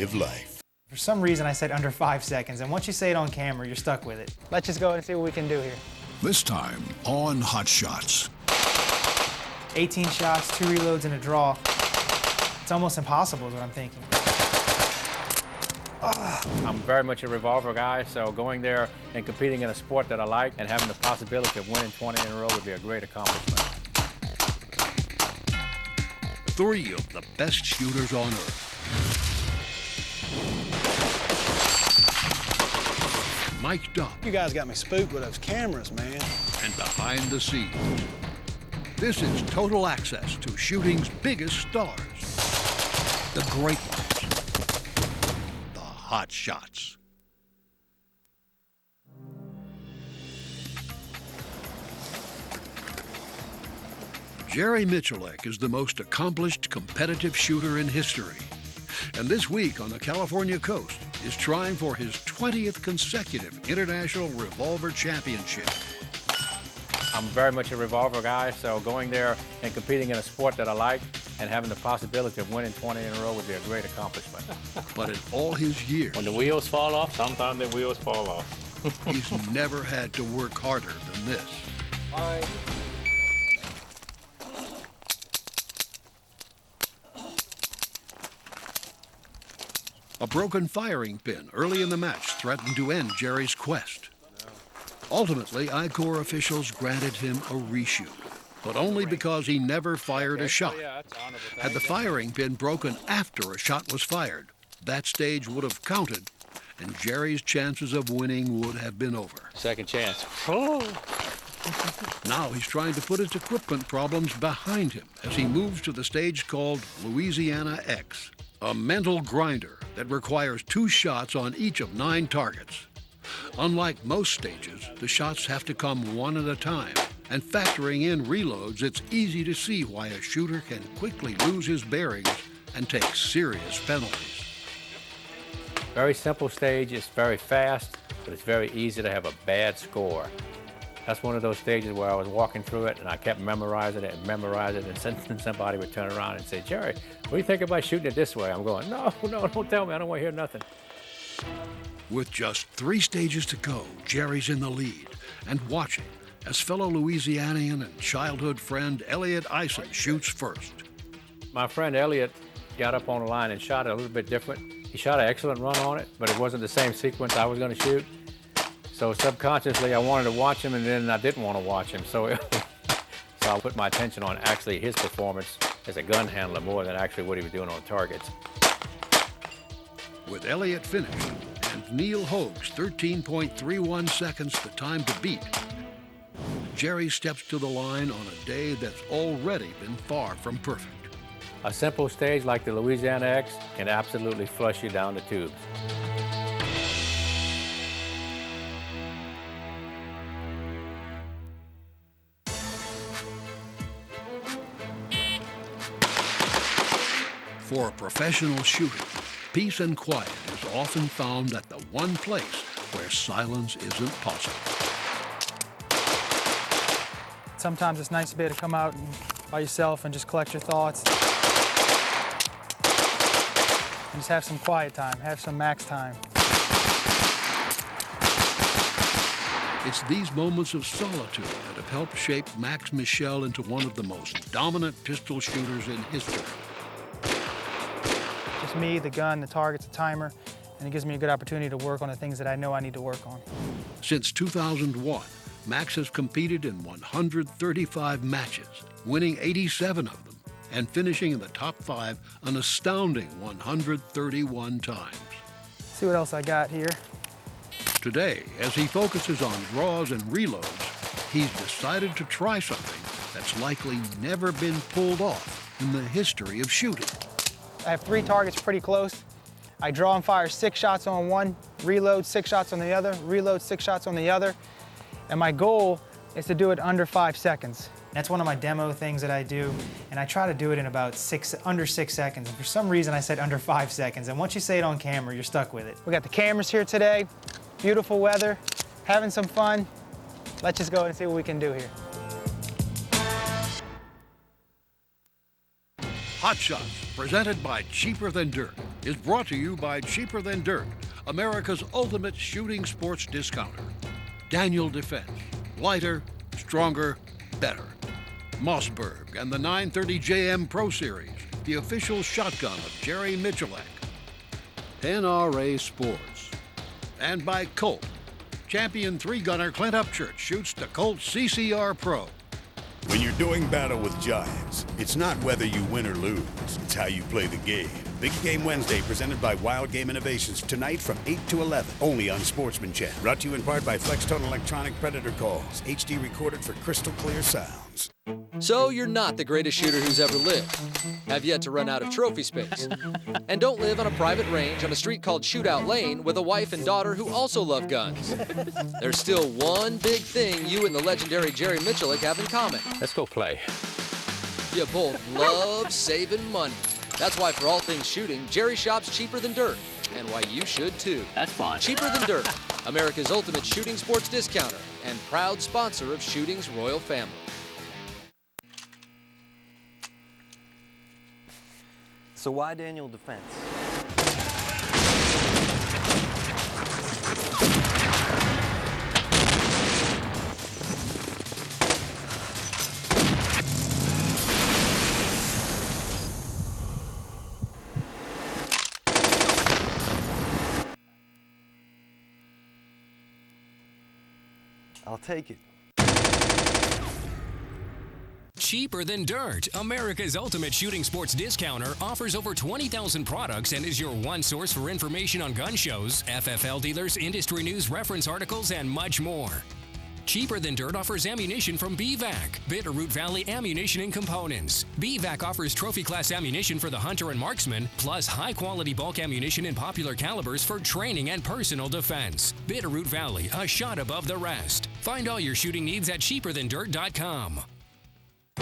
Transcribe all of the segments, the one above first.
live life. For some reason, I said under 5 seconds, and once you say it on camera, you're stuck with it. Let's just go and see what we can do here. This time on Hot Shots. 18 shots, 2 reloads, and a draw. It's almost impossible is what I'm thinking. I'm very much a revolver guy, so going there and competing in a sport that I like and having the possibility of winning 20 in a row would be a great accomplishment. 3 of the best shooters on earth. Mic'd up You guys got me spooked with those cameras, man. and behind the scenes. This is total access to shooting's biggest stars. The great ones. The Hot Shots. Jerry Miculek is the most accomplished competitive shooter in history. And this week on the California coast is trying for his 20th consecutive International Revolver Championship. I'm very much a revolver guy, so going there and competing in a sport that I like and having the possibility of winning 20 in a row would be a great accomplishment. But in all his years, When the wheels fall off, sometimes the wheels fall off. he's never had to work harder than this. A broken firing pin early in the match threatened to end Jerry's quest. Ultimately, I-Corps officials granted him a reshoot, but only because he never fired a shot. Had the firing pin broken after a shot was fired, that stage would have counted, and Jerry's chances of winning would have been over. Second chance. Now he's trying to put his equipment problems behind him as he moves to the stage called Louisiana X, a mental grinder that requires 2 shots on each of 9 targets. Unlike most stages, the shots have to come one at a time, and factoring in reloads, it's easy to see why a shooter can quickly lose his bearings and take serious penalties. Very simple stage, it's very fast, but it's very easy to have a bad score. That's one of those stages where I was walking through it and I kept memorizing it, and somebody would turn around and say, Jerry, what do you think about shooting it this way? I'm going, no, don't tell me, I don't want to hear nothing. With just 3 stages to go, Jerry's in the lead and watching as fellow Louisianian and childhood friend Elliot Eisen shoots first. My friend Elliot got up on the line and shot it a little bit different. He shot an excellent run on it, but it wasn't the same sequence I was going to shoot. So subconsciously, I wanted to watch him, and then I didn't want to watch him. So I put my attention on actually his performance as a gun handler more than actually what he was doing on targets. With Elliot finished and Neil Hogue's 13.31 seconds the time to beat, Jerry steps to the line on a day that's already been far from perfect. A simple stage like the Louisiana X can absolutely flush you down the tubes. For a professional shooter, peace and quiet is often found at the one place where silence isn't possible. Sometimes it's nice to be able to come out by yourself and just collect your thoughts. And just have some quiet time, have some max time. It's these moments of solitude that have helped shape Max Michel into one of the most dominant pistol shooters in history. Just me, the gun, the targets, the timer, and it gives me a good opportunity to work on the things that I know I need to work on. Since 2001, Max has competed in 135 matches, winning 87 of them, and finishing in the top 5 an astounding 131 times. See what else I got here. Today, as he focuses on draws and reloads, he's decided to try something that's likely never been pulled off in the history of shooting. I have 3 targets pretty close. I draw and fire 6 shots on one, reload 6 shots on the other, reload 6 shots on the other. And my goal is to do it under 5 seconds. That's one of my demo things that I do, and I try to do it in about under 6 seconds. And for some reason, I said under 5 seconds. And once you say it on camera, you're stuck with it. We got the cameras here today, beautiful weather, having some fun. Let's just go and see what we can do here. Hot Shots, presented by Cheaper Than Dirt, is brought to you by Cheaper Than Dirt, America's ultimate shooting sports discounter. Daniel Defense, lighter, stronger, better. Mossberg and the 930 JM Pro Series, the official shotgun of Jerry Miculek. NRA Sports. And by Colt. Champion three-gunner Clint Upchurch shoots the Colt CCR Pro. When you're doing battle with giants, it's not whether you win or lose, it's how you play the game. Big Game Wednesday, presented by Wild Game Innovations, tonight from 8 to 11, only on Sportsman Channel. Brought to you in part by Flextone Electronic Predator Calls, HD recorded for crystal clear sounds. So you're not the greatest shooter who's ever lived. Have yet to run out of trophy space. And don't live on a private range on a street called Shootout Lane with a wife and daughter who also love guns. There's still one big thing you and the legendary Jerry Miculek have in common. Let's go play. You both love saving money. That's why for all things shooting, Jerry shops Cheaper Than Dirt. And why you should too. That's fun. Cheaper Than Dirt, America's ultimate shooting sports discounter and proud sponsor of shooting's royal family. So why Daniel Defense? I'll take it. Cheaper Than Dirt, America's ultimate shooting sports discounter, offers over 20,000 products and is your one source for information on gun shows, FFL dealers, industry news, reference articles, and much more. Cheaper Than Dirt offers ammunition from BVAC, Bitterroot Valley Ammunition and Components. BVAC offers trophy class ammunition for the hunter and marksman, plus high-quality bulk ammunition in popular calibers for training and personal defense. Bitterroot Valley, a shot above the rest. Find all your shooting needs at cheaperthanddirt.com.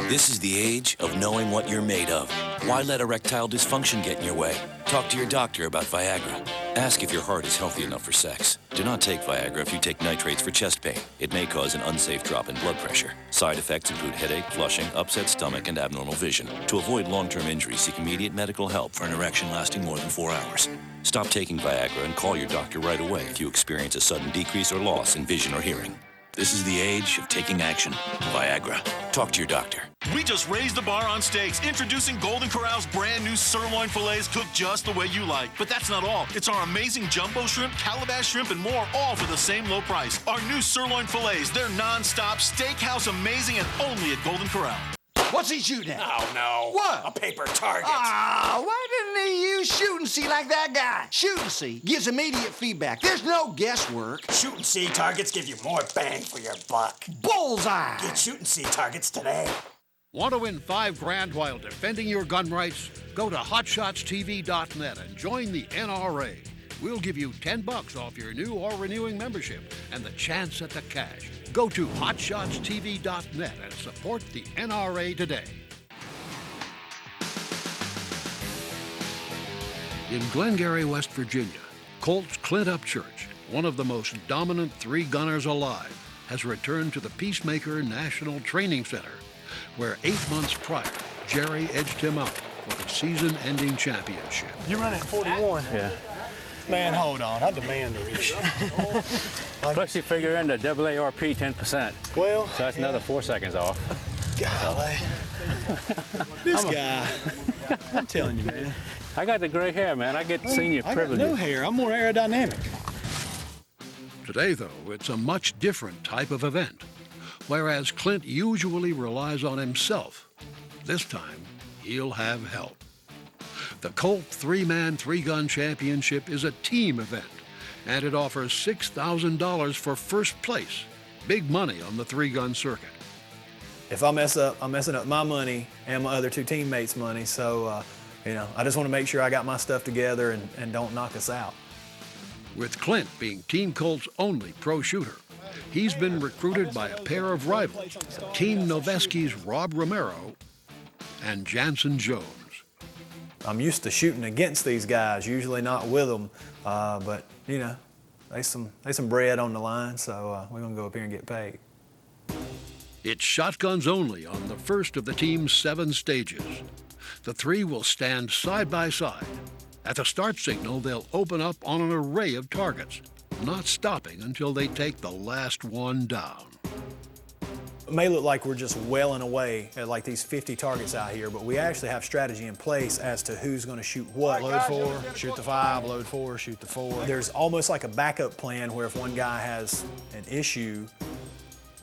This is the age of knowing what you're made of. Why let erectile dysfunction get in your way? Talk to your doctor about Viagra. Ask if your heart is healthy enough for sex. Do not take Viagra if you take nitrates for chest pain. It may cause an unsafe drop in blood pressure. Side effects include headache, flushing, upset stomach, and abnormal vision. To avoid long-term injury, seek immediate medical help for an erection lasting more than 4 hours. Stop taking Viagra and call your doctor right away if you experience a sudden decrease or loss in vision or hearing. This is the age of taking action. Viagra. Talk to your doctor. We just raised the bar on steaks, introducing Golden Corral's brand new sirloin fillets cooked just the way you like. But that's not all. It's our amazing jumbo shrimp, calabash shrimp, and more, all for the same low price. Our new sirloin fillets, they're non-stop steakhouse amazing and only at Golden Corral. What's he shooting at? Oh, no. What? A paper target. Why didn't he use Shoot and See like that guy? Shoot and See gives immediate feedback. There's no guesswork. Shoot and see targets give you more bang for your buck. Bullseye. Get Shoot and see targets today. Want to win $5,000 while defending your gun rights? Go to HotShotsTV.net and join the NRA. We'll give you $10 off your new or renewing membership and the chance at the cash. Go to HotShotsTV.net and support the NRA today. In Glengarry, West Virginia, Colt's Clint Upchurch, one of the most dominant three-gunners alive, has returned to the Peacemaker National Training Center, where 8 months prior, Jerry edged him out for the season-ending championship. You run at 41. Yeah. Man, hold on. I demand a reach. Plus you figure in the AARP 10%. Well, So that's another 4 seconds off. golly. This guy. I'm telling you, man. I got the gray hair, man. I get senior I got privileges. no hair. I'm more aerodynamic. Today, though, it's a much different type of event. Whereas Clint usually relies on himself, this time he'll have help. The Colt three-man, three-gun championship is a team event, and it offers $6,000 for first place. Big money on the three-gun circuit. If I mess up, I'm messing up my money and my other two teammates' money. So, I just want to make sure I got my stuff together and don't knock us out. With Clint being Team Colt's only pro shooter, he's been recruited by a pair of rivals, Team Noveski's Rob Romero and Jansen Jones. I'm used to shooting against these guys, usually not with them, but there's some bread on the line, so we're gonna go up here and get paid. It's shotguns only on the first of the team's 7 stages. the three will stand side by side. At the start signal, they'll open up on an array of targets, not stopping until they take the last one down. It may look like we're just welling away at like these 50 targets out here, but we actually have strategy in place as to who's going to shoot what. Load 4, shoot the 5, load 4, shoot the 4. There's almost like a backup plan where if one guy has an issue,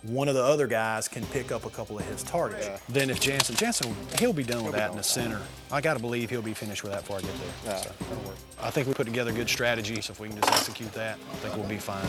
one of the other guys can pick up a couple of his targets. Yeah. Then if Jansen, he'll be done with that in the center. I got to believe he'll be finished with that before I get there. Yeah. So that'll work. I think we put together good strategy, so if we can just execute that, I think we'll be fine.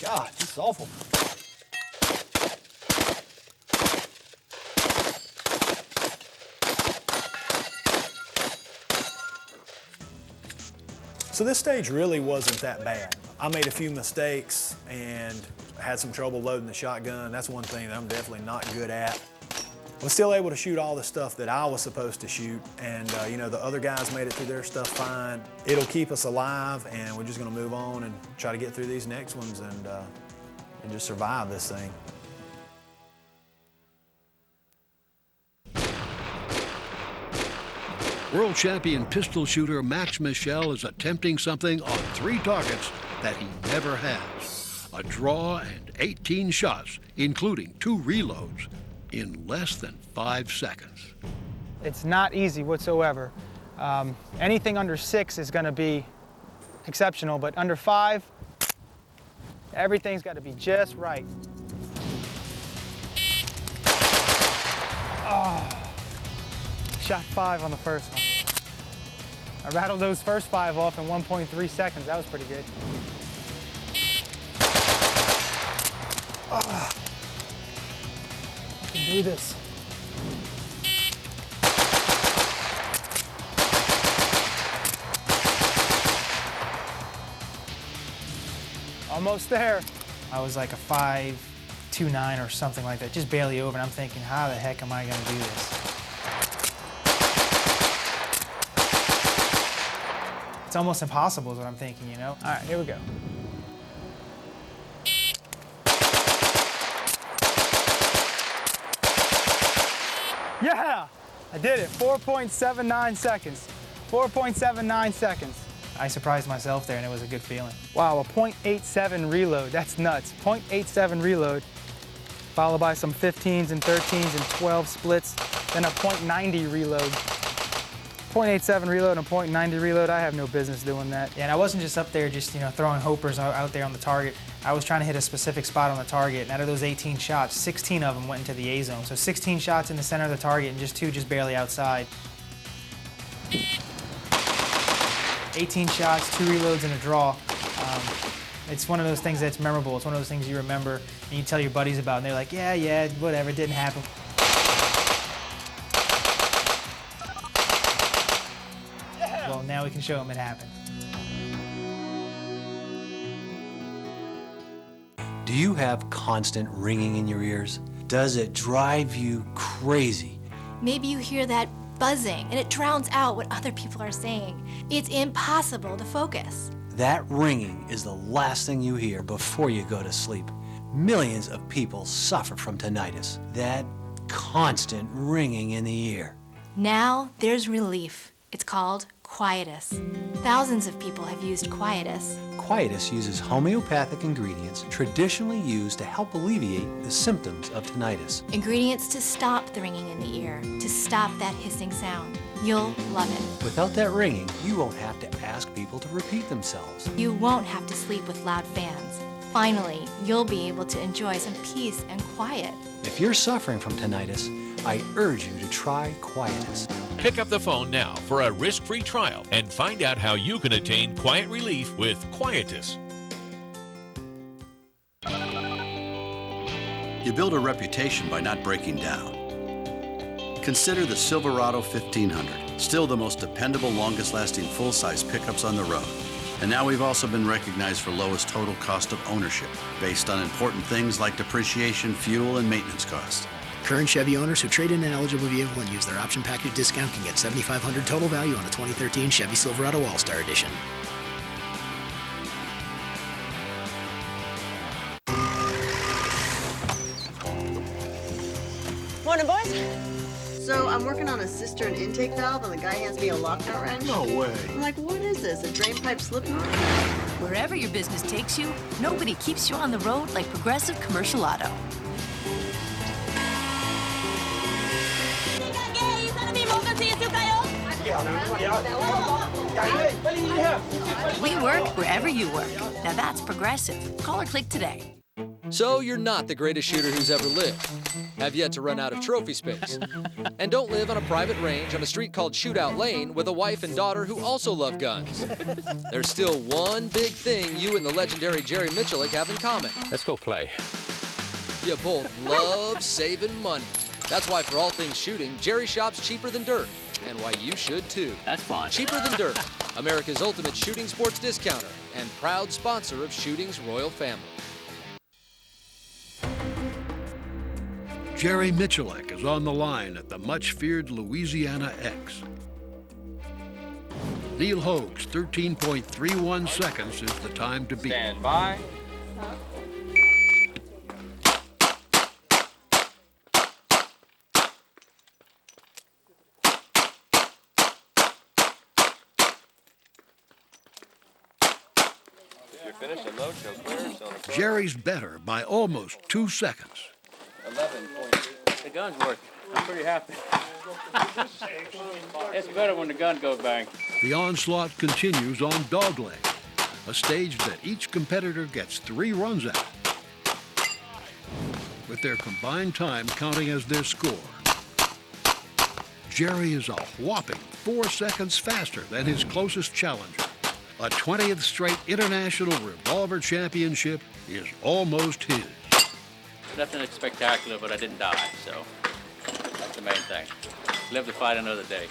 God, this is awful. So this stage really wasn't that bad. I made a few mistakes and had some trouble loading the shotgun. That's one thing that I'm definitely not good at. I was still able to shoot all the stuff that I was supposed to shoot, and you know, the other guys made it through their stuff fine. It'll keep us alive, and we're just gonna move on and try to get through these next ones and just survive this thing. World champion pistol shooter Max Michel is attempting something on 3 targets that he never has. A draw and 18 shots, including 2 reloads, in less than 5 seconds. It's not easy whatsoever. Anything under 6 is gonna be exceptional, but under 5, everything's gotta be just right. Oh. Shot 5 on the first one. I rattled those first 5 off in 1.3 seconds. That was pretty good. Oh. I can do this. Almost there. I was like a 5.29 or something like that, just barely over, and I'm thinking, how the heck am I gonna do this? It's almost impossible is what I'm thinking, you know? All right, here we go. Yeah, I did it, 4.79 seconds. 4.79 seconds. I surprised myself there and it was a good feeling. Wow, a .87 reload, that's nuts. .87 reload, followed by some 15s and 13s and 12 splits, then a .90 reload. .87 reload and .90 reload, I have no business doing that. Yeah, and I wasn't just up there just, you know, throwing hopers out there on the target. I was trying to hit a specific spot on the target, and out of those 18 shots, 16 of them went into the A zone. So 16 shots in the center of the target and just 2 just barely outside. 18 shots, 2 reloads, and a draw. It's one of those things that's memorable. It's one of those things you remember and you tell your buddies about, and they're like, yeah, whatever, it didn't happen. Well, now we can show them it happened. Do you have constant ringing in your ears? Does it drive you crazy? Maybe you hear that buzzing and it drowns out what other people are saying. It's impossible to focus. That ringing is the last thing you hear before you go to sleep. Millions of people suffer from tinnitus. That constant ringing in the ear. Now there's relief. It's called Quietus. Thousands of people have used Quietus. Quietus uses homeopathic ingredients traditionally used to help alleviate the symptoms of tinnitus. Ingredients to stop the ringing in the ear, to stop that hissing sound. You'll love it. Without that ringing, you won't have to ask people to repeat themselves. You won't have to sleep with loud fans. Finally, you'll be able to enjoy some peace and quiet. If you're suffering from tinnitus, I urge you to try Quietus. Pick up the phone now for a risk-free trial and find out how you can attain quiet relief with Quietus. You build a reputation by not breaking down. Consider the Silverado 1500, still the most dependable, longest-lasting full-size pickups on the road. And now we've also been recognized for lowest total cost of ownership, based on important things like depreciation, fuel, and maintenance costs. Current Chevy owners who trade in an eligible vehicle and use their option package discount can get $7,500 total value on a 2013 Chevy Silverado All-Star Edition. Morning, boys. So I'm working on a cistern intake valve, and the guy hands me a lockout wrench. No way. I'm like, what is this? A drain pipe slip knot? Wherever your business takes you, nobody keeps you on the road like Progressive Commercial Auto. We work wherever you work. Now that's Progressive. Call or click today. So you're not the greatest shooter who's ever lived, have yet to run out of trophy space, and don't live on a private range on a street called Shootout Lane with a wife and daughter who also love guns. There's still one big thing you and the legendary Jerry Miculek have in common. Let's go play. You both love saving money. That's why for all things shooting, Jerry shops cheaper than dirt, and why you should too. That's fine. Cheaper than dirt, America's ultimate shooting sports discounter and proud sponsor of shooting's royal family. Jerry Miculek is on the line at the much-feared Louisiana X. Neil Hogue's 13.31 seconds is the time to beat. Stand by. You're finished and load show clear. Jerry's better by almost 2 seconds. 11.2. The gun's working. I'm pretty happy. It's better when the gun goes bang. The onslaught continues on dogleg, a stage that each competitor gets 3 runs at, with their combined time counting as their score. Jerry is a whopping 4 seconds faster than his closest challenger. A 20th straight international revolver championship is almost his. Nothing spectacular, but I didn't die, so that's the main thing. Live to fight another day.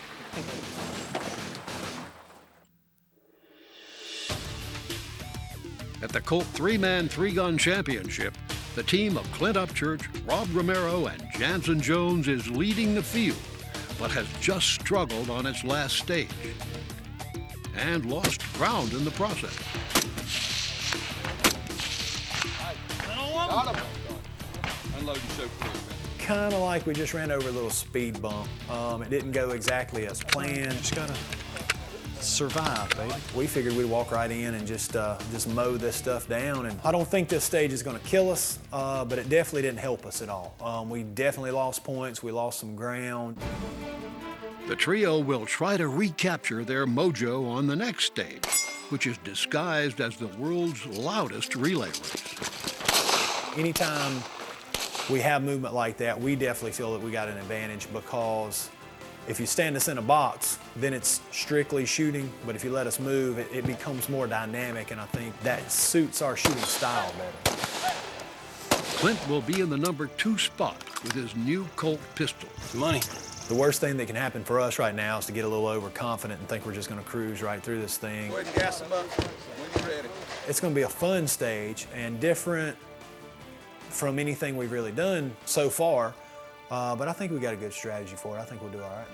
At the Colt 3-Man 3-Gun Championship, the team of Clint Upchurch, Rob Romero, and Jansen Jones is leading the field, but has just struggled on its last stage and lost ground in the process. Kind of like we just ran over a little speed bump. It didn't go exactly as planned. Just gotta survive, baby. We figured we'd walk right in and just mow this stuff down. And I don't think this stage is gonna kill us, but it definitely didn't help us at all. We definitely lost points. We lost some ground. The trio will try to recapture their mojo on the next stage, which is disguised as the world's loudest relay race. Anytime we have movement like that, we definitely feel that we got an advantage, because if you stand us in a box, then it's strictly shooting, but if you let us move, it becomes more dynamic, and I think that suits our shooting style better. Clint will be in the number 2 spot with his new Colt pistol. Money. The worst thing that can happen for us right now is to get a little overconfident and think we're just going to cruise right through this thing. Go ahead and gas them up when you're ready. It's going to be a fun stage and different from anything we've really done so far, but I think we got a good strategy for it. I think we'll do all right.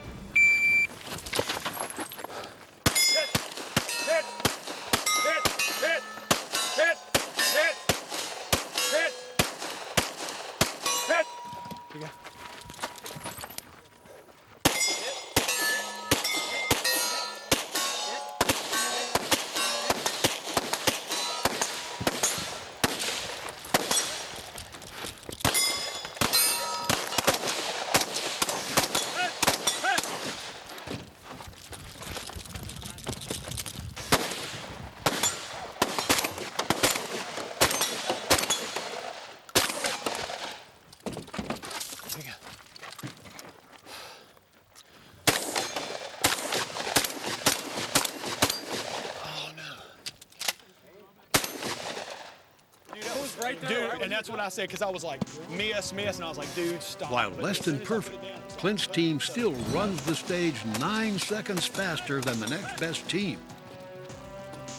Dude, and that's what I said, because I was like, miss, and I was like, dude, stop. While less than perfect, Clint's team still runs the stage 9 seconds faster than the next best team.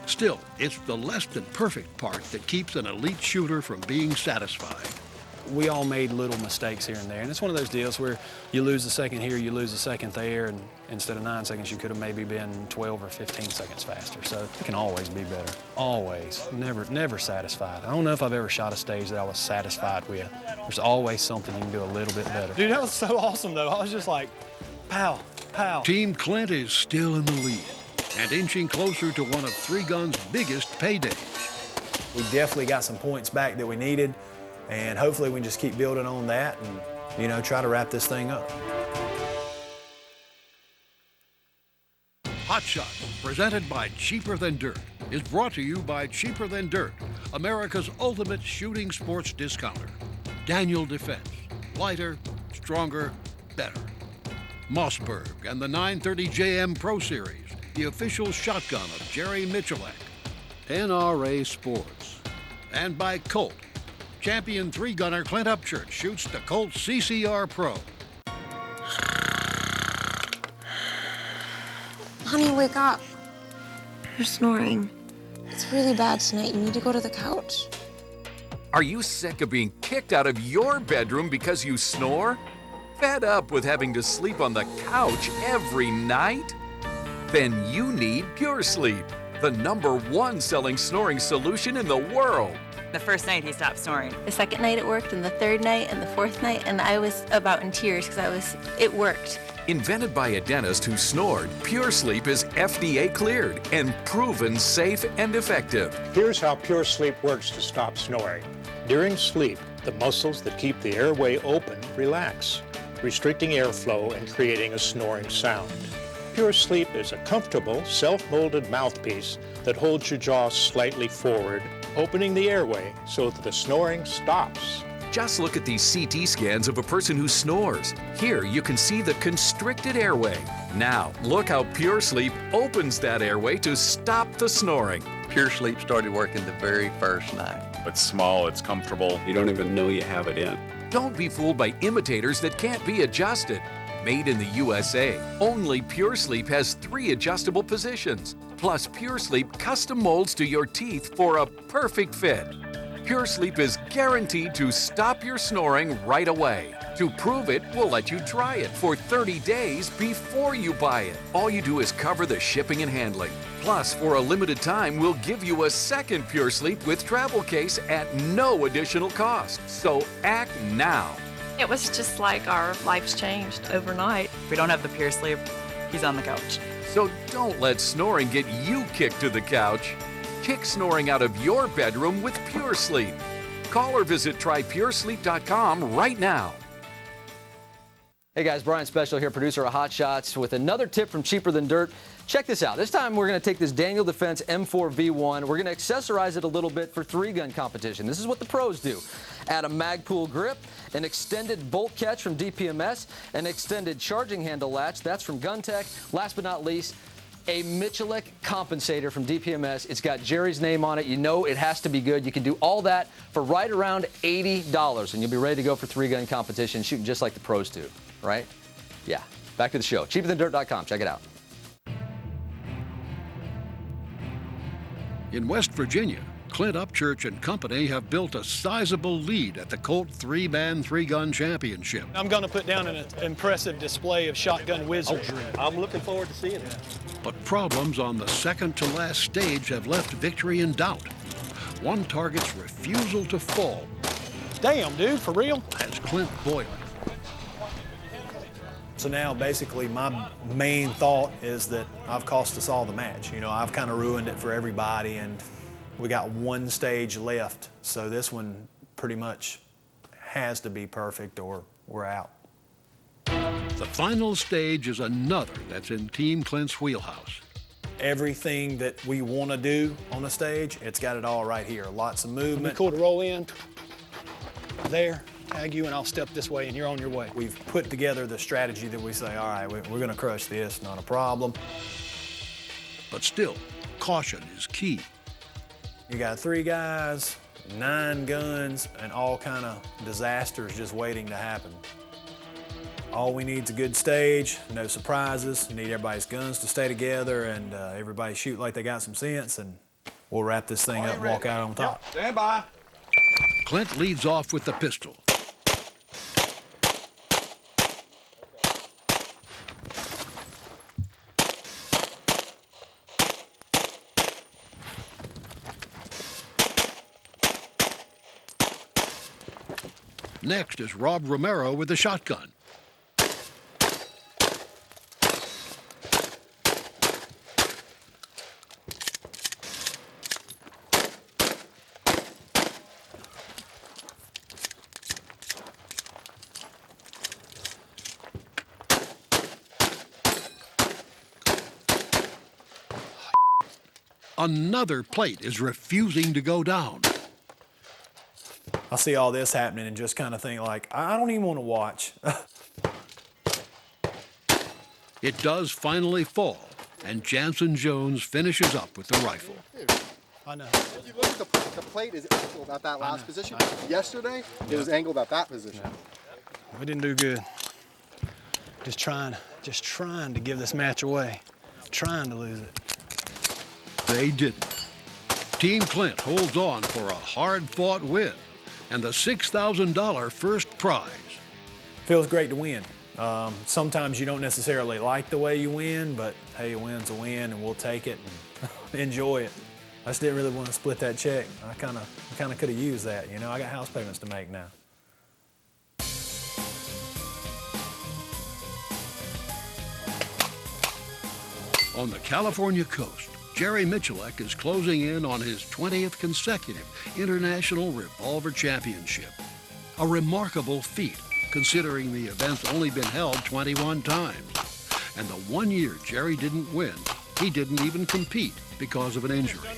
Still, it's the less than perfect part that keeps an elite shooter from being satisfied. we all made little mistakes here and there. And it's one of those deals where you lose a second here, you lose a second there, and instead of 9 seconds, you could have maybe been 12 or 15 seconds faster. So it can always be better. Always. Never satisfied. I don't know if I've ever shot a stage that I was satisfied with. There's always something you can do a little bit better. Dude, that was so awesome, though. I was just like, pow, pow. Team Clint is still in the lead and inching closer to one of Three Guns' biggest paydays. We definitely got some points back that we needed, and hopefully we can just keep building on that and, you know, try to wrap this thing up. Hot Shots, presented by Cheaper Than Dirt, is brought to you by Cheaper Than Dirt, America's ultimate shooting sports discounter. Daniel Defense, lighter, stronger, better. Mossberg and the 930 JM Pro Series, the official shotgun of Jerry Miculek. NRA Sports. And by Colt. Champion three-gunner Clint Upchurch shoots the Colt CCR Pro. Honey, wake up. You're snoring. It's really bad tonight. You need to go to the couch. Are you sick of being kicked out of your bedroom because you snore? Fed up with having to sleep on the couch every night? Then you need Pure Sleep, the #1 selling snoring solution in the world. The first night he stopped snoring. The second night it worked, and the third night, and the fourth night, and I was about in tears because it worked. Invented by a dentist who snored, Pure Sleep is FDA cleared and proven safe and effective. Here's how Pure Sleep works to stop snoring. During sleep, the muscles that keep the airway open relax, restricting airflow and creating a snoring sound. Pure Sleep is a comfortable, self-molded mouthpiece that holds your jaw slightly forward, opening the airway so that the snoring stops. Just look at these CT scans of a person who snores. Here you can see the constricted airway. Now, look how Pure Sleep opens that airway to stop the snoring. Pure Sleep started working the very first night. It's small, it's comfortable. You don't even know you have it in. Don't be fooled by imitators that can't be adjusted. Made in the USA, only Pure Sleep has 3 adjustable positions. Plus, Pure Sleep custom molds to your teeth for a perfect fit. Pure Sleep is guaranteed to stop your snoring right away. To prove it, we'll let you try it for 30 days before you buy it. All you do is cover the shipping and handling. Plus, for a limited time, we'll give you a second Pure Sleep with travel case at no additional cost. So act now. It was just like our lives changed overnight. If we don't have the Pure Sleep, he's on the couch. So don't let snoring get you kicked to the couch. Kick snoring out of your bedroom with Pure Sleep. Call or visit trypuresleep.com right now. Hey guys, Brian Special here, producer of Hot Shots, with another tip from Cheaper Than Dirt. Check this out. This time we're going to take this Daniel Defense M4V1. We're going to accessorize it a little bit for three-gun competition. This is what the pros do. Add a Magpool grip, an extended bolt catch from DPMS, an extended charging handle latch, that's from GunTech. Last but not least, a Miculek compensator from DPMS. It's got Jerry's name on it. You know it has to be good. You can do all that for right around $80, and you'll be ready to go for three-gun competition, shooting just like the pros do, right? Yeah. Back to the show. CheaperThanDirt.com. Check it out. In West Virginia, Clint Upchurch and company have built a sizable lead at the Colt 3-Man 3-Gun Championship. I'm going to put down an impressive display of shotgun wizardry. I'm looking forward to seeing that. But problems on the second-to-last stage have left victory in doubt. One target's refusal to fall. Damn, dude, for real? Has Clint boiling. So now basically my main thought is that I've cost us all the match. You know, I've kind of ruined it for everybody, and we got one stage left. So this one pretty much has to be perfect or we're out. The final stage is another that's in Team Clint's wheelhouse. Everything that we want to do on the stage, it's got it all right here. Lots of movement. It'd be cool to roll in. There. Tag you and I'll step this way and you're on your way. We've put together the strategy that we say, all right, we're going to crush this, not a problem. But still, caution is key. You got 3 guys, 9 guns, and all kind of disasters just waiting to happen. All we need is a good stage, no surprises. We need everybody's guns to stay together and everybody shoot like they got some sense, and we'll wrap this thing up and walk out on top. Stand by. Clint leads off with the pistol. Next is Rob Romero with the shotgun. Another plate is refusing to go down. I see all this happening and just kind of think like, I don't even want to watch. It does finally fall, and Jansen Jones finishes up with the rifle. I know. If you look at the plate is angled at that last position. Yesterday, it was angled at that position. We didn't do good. Just trying to give this match away. Trying to lose it. They didn't. Team Clint holds on for a hard-fought win and the $6,000 first prize. Feels great to win. Sometimes you don't necessarily like the way you win, but hey, a win's a win, and we'll take it and enjoy it. I just didn't really want to split that check. I kind of could have used that, you know. I got house payments to make now. On the California coast, Jerry Miculek is closing in on his 20th consecutive International Revolver Championship. A remarkable feat, considering the event's only been held 21 times. And the 1 year Jerry didn't win, he didn't even compete because of an injury.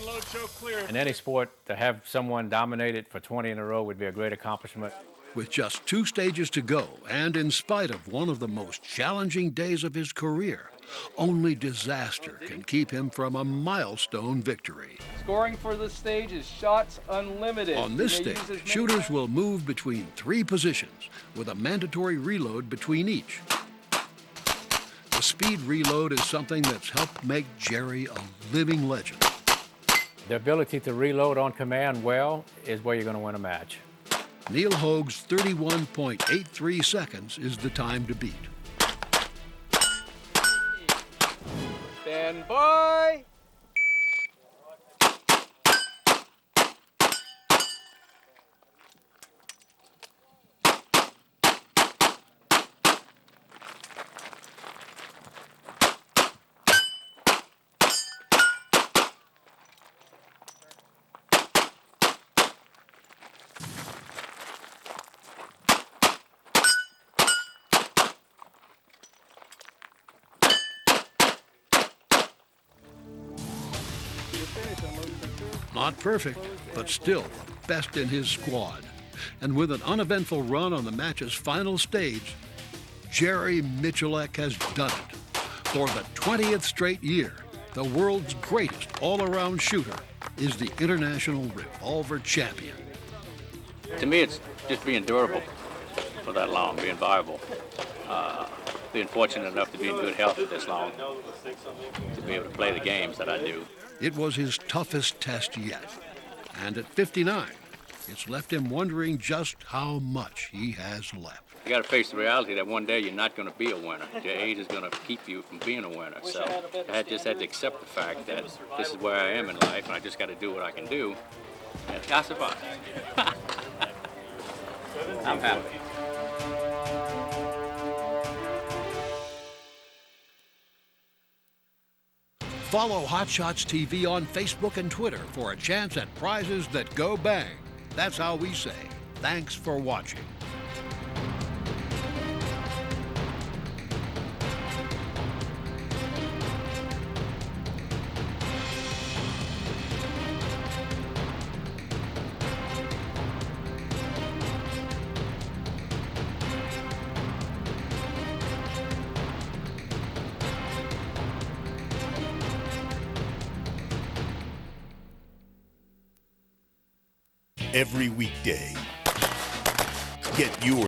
In any sport, to have someone dominate it for 20 in a row would be a great accomplishment. With just 2 stages to go, and in spite of one of the most challenging days of his career, only disaster can keep him from a milestone victory. Scoring for this stage is Shots Unlimited. On this stage, shooters will move between 3 positions with a mandatory reload between each. The speed reload is something that's helped make Jerry a living legend. The ability to reload on command well is where you're going to win a match. Neil Hoag's 31.83 seconds is the time to beat. Stand by. Not perfect, but still the best in his squad. And with an uneventful run on the match's final stage, Jerry Miculek has done it. For the 20th straight year, the world's greatest all-around shooter is the International Revolver Champion. To me, it's just being durable for that long, being viable. Being fortunate enough to be in good health for this long, to be able to play the games that I do. It was his toughest test yet. And at 59, it's left him wondering just how much he has left. You got to face the reality that one day you're not going to be a winner. Your age is going to keep you from being a winner. So I just had to accept the fact that this is where I am in life, and I just got to do what I can do. And I survived. I'm happy. Follow Hot Shots TV on Facebook and Twitter for a chance at prizes that go bang. That's how we say, thanks for watching. Every weekday, get your